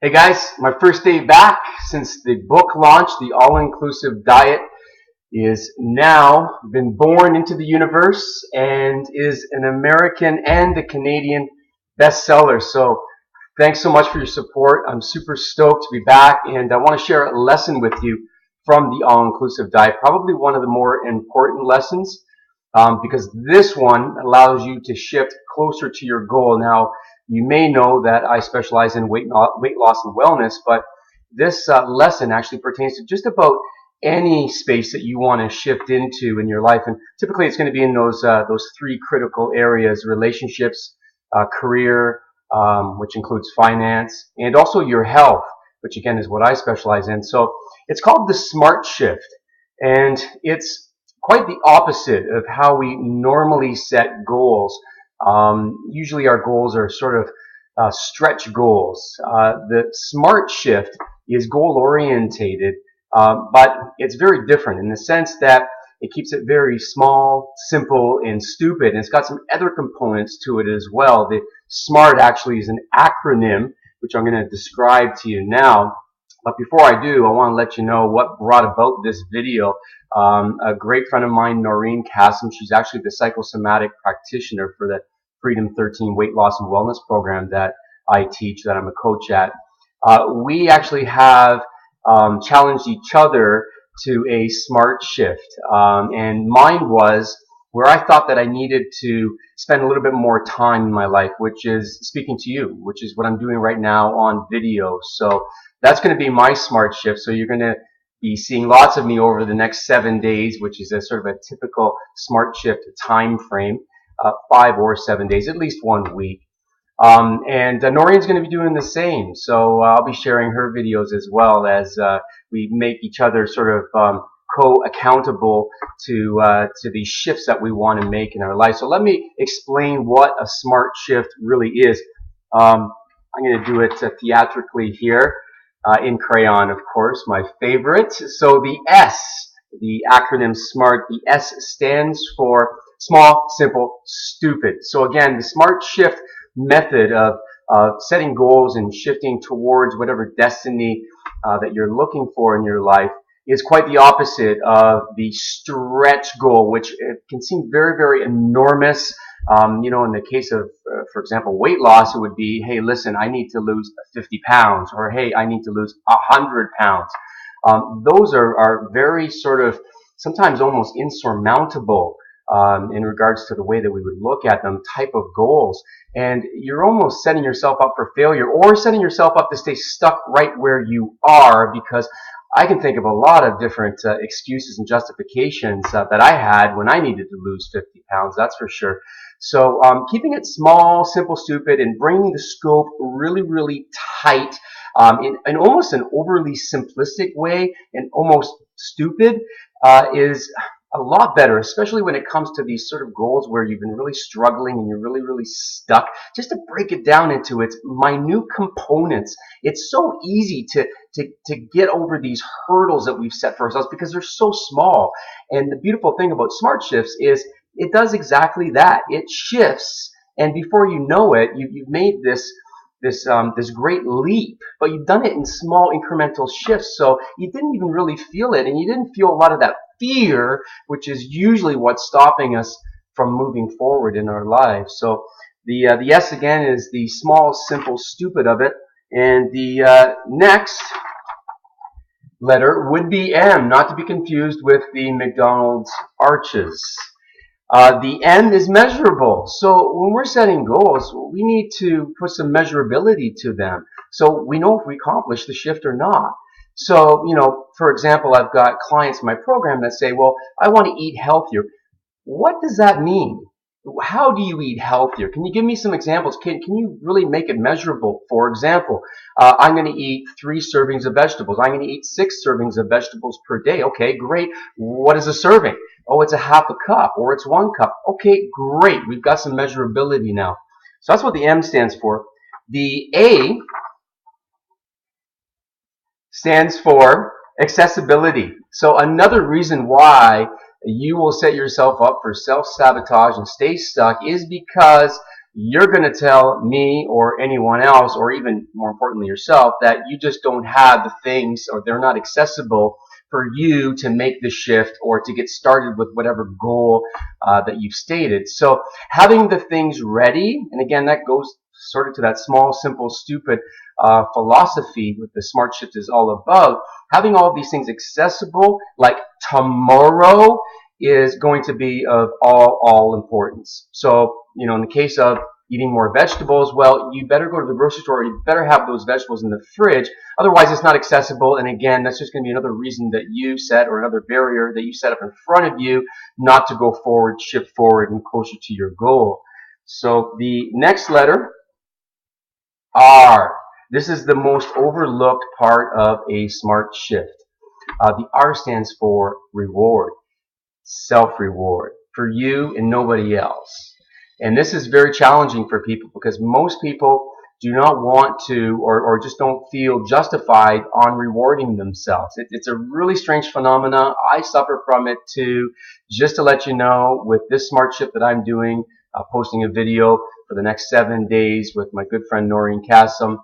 Hey guys, my first day back since the book launch. The all-inclusive diet is now been born into the universe and is an American and a Canadian bestseller. So thanks so much for your support. I'm super stoked to be back, and I want to share a lesson with you from the all-inclusive diet, probably one of the more important lessons, because this one allows you to shift closer to your goal. Now, you may know that I specialize in weight loss and wellness, but this lesson actually pertains to just about any space that you want to shift into in your life. And typically it's going to be in those three critical areas: relationships, career, which includes finance, and also your health, which again is what I specialize in. So it's called the SMART shift, and it's quite the opposite of how we normally set goals. Usually our goals are sort of stretch goals. The SMART shift is goal orientated, but it's very different in the sense that it keeps it very small, simple, and stupid. And it's got some other components to it as well. The SMART actually is an acronym, which I'm going to describe to you now. But before I do, I want to let you know what brought about this video. A great friend of mine, Noreen Kassem, she's actually the psychosomatic practitioner for the Freedom 13 weight loss and wellness program that I teach, that I'm a coach at. We actually have challenged each other to a SMART shift. And mine was where I thought that I needed to spend a little bit more time in my life, which is speaking to you, which is what I'm doing right now on video. So that's going to be my SMART shift. So you're going to be seeing lots of me over the next 7 days, which is a sort of a typical SMART shift time frame, 5 or 7 days, at least 1 week. And Noreen's going to be doing the same. So I'll be sharing her videos as well, as we make each other sort of co-accountable to these shifts that we want to make in our life. So let me explain what a SMART shift really is. I'm going to do it theatrically here. In crayon, of course, my favorite. So the S, the acronym SMART, the S stands for small, simple, stupid. So again, the SMART shift method of setting goals and shifting towards whatever destiny that you're looking for in your life is quite the opposite of the stretch goal, which can seem very, very enormous. You know, in the case of, for example, weight loss, it would be, hey, listen, I need to lose 50 pounds, or hey, I need to lose 100 pounds. Those are very sort of, sometimes almost insurmountable in regards to the way that we would look at them, type of goals. And you're almost setting yourself up for failure, or setting yourself up to stay stuck right where you are, because I can think of a lot of different excuses and justifications that I had when I needed to lose 50 pounds, that's for sure. So keeping it small, simple, stupid, and bringing the scope really, really tight in almost an overly simplistic way and almost stupid is a lot better, especially when it comes to these sort of goals where you've been really struggling and you're really, really stuck. Just to break it down into its minute components. It's so easy to get over these hurdles that we've set for ourselves because they're so small. And the beautiful thing about SMART shifts is it does exactly that. It shifts, and before you know it, you've made this great leap, but you've done it in small incremental shifts, so you didn't even really feel it, and you didn't feel a lot of that fear, which is usually what's stopping us from moving forward in our lives. So the S again is the small, simple, stupid of it, and the next letter would be M, not to be confused with the McDonald's arches. The M is measurable. So when we're setting goals, we need to put some measurability to them, so we know if we accomplish the shift or not. So, you know, for example, I've got clients in my program that say, well, I want to eat healthier. What does that mean? How do you eat healthier? Can you give me some examples? Can you really make it measurable? For example, I'm going to eat 3 servings of vegetables. I'm going to eat 6 servings of vegetables per day. Okay, great. What is a serving? Oh, it's a half a cup, or it's 1 cup. Okay, great. We've got some measurability now. So that's what the M stands for. The A stands for accessibility. So another reason why you will set yourself up for self-sabotage and stay stuck is because you're going to tell me or anyone else, or even more importantly yourself, that you just don't have the things, or they're not accessible for you to make the shift or to get started with whatever goal that you've stated. So having the things ready, and again, that goes sort of to that small, simple, stupid philosophy with the SMART shift is all about. Having all these things accessible, like tomorrow, is going to be of all importance. So, you know, in the case of eating more vegetables, well, you better go to the grocery store, you better have those vegetables in the fridge, otherwise it's not accessible, and again, that's just going to be another reason that you set, or another barrier that you set up in front of you not to go forward, shift forward, and closer to your goal. So the next letter, R. This is the most overlooked part of a SMART shift. The R stands for reward. Self-reward for you and nobody else. And this is very challenging for people because most people do not want to, or just don't feel justified on rewarding themselves. It's a really strange phenomena. I suffer from it too. Just to let you know, with this SMART shift that I'm doing, posting a video for the next 7 days with my good friend Noreen Kassam,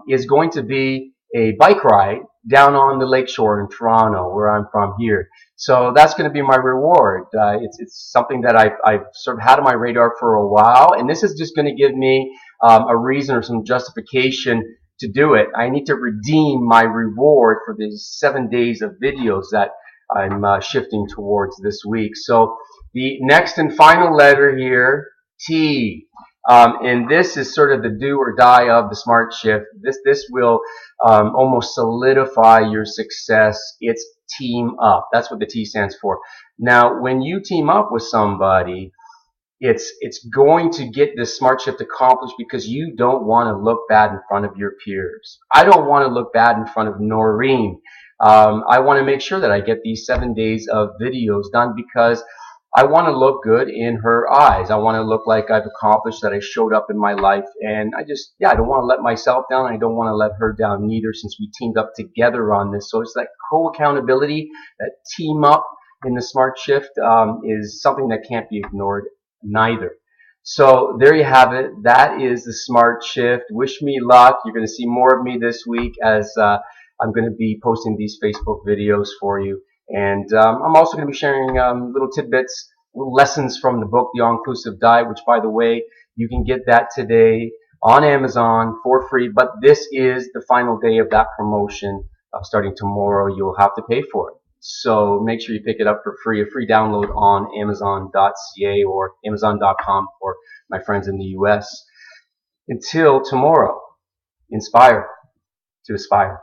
is going to be a bike ride down on the lakeshore in Toronto, where I'm from here. So that's going to be my reward. It's something that I've sort of had on my radar for a while, and this is just going to give me a reason or some justification to do it. I need to redeem my reward for these 7 days of videos that I'm shifting towards this week. So the next and final letter here, T. And this is sort of the do or die of the SMART shift. This will almost solidify your success. It's team up. That's what the T stands for. Now, when you team up with somebody, it's going to get this SMART shift accomplished because you don't want to look bad in front of your peers. I don't want to look bad in front of Noreen. I want to make sure that I get these 7 days of videos done because I want to look good in her eyes. I want to look like I've accomplished, that I showed up in my life, and I don't want to let myself down. I don't want to let her down neither, since we teamed up together on this. So it's that co-accountability, that team up in the SMART shift is something that can't be ignored neither. So there you have it. That is the SMART shift. Wish me luck. You're going to see more of me this week as I'm going to be posting these Facebook videos for you. And I'm also going to be sharing little tidbits, little lessons from the book, The All-Inclusive Diet, which, by the way, you can get that today on Amazon for free. But this is the final day of that promotion. Starting tomorrow, you'll have to pay for it. So make sure you pick it up for free, a free download on Amazon.ca or Amazon.com for my friends in the US. Until tomorrow, inspire to aspire.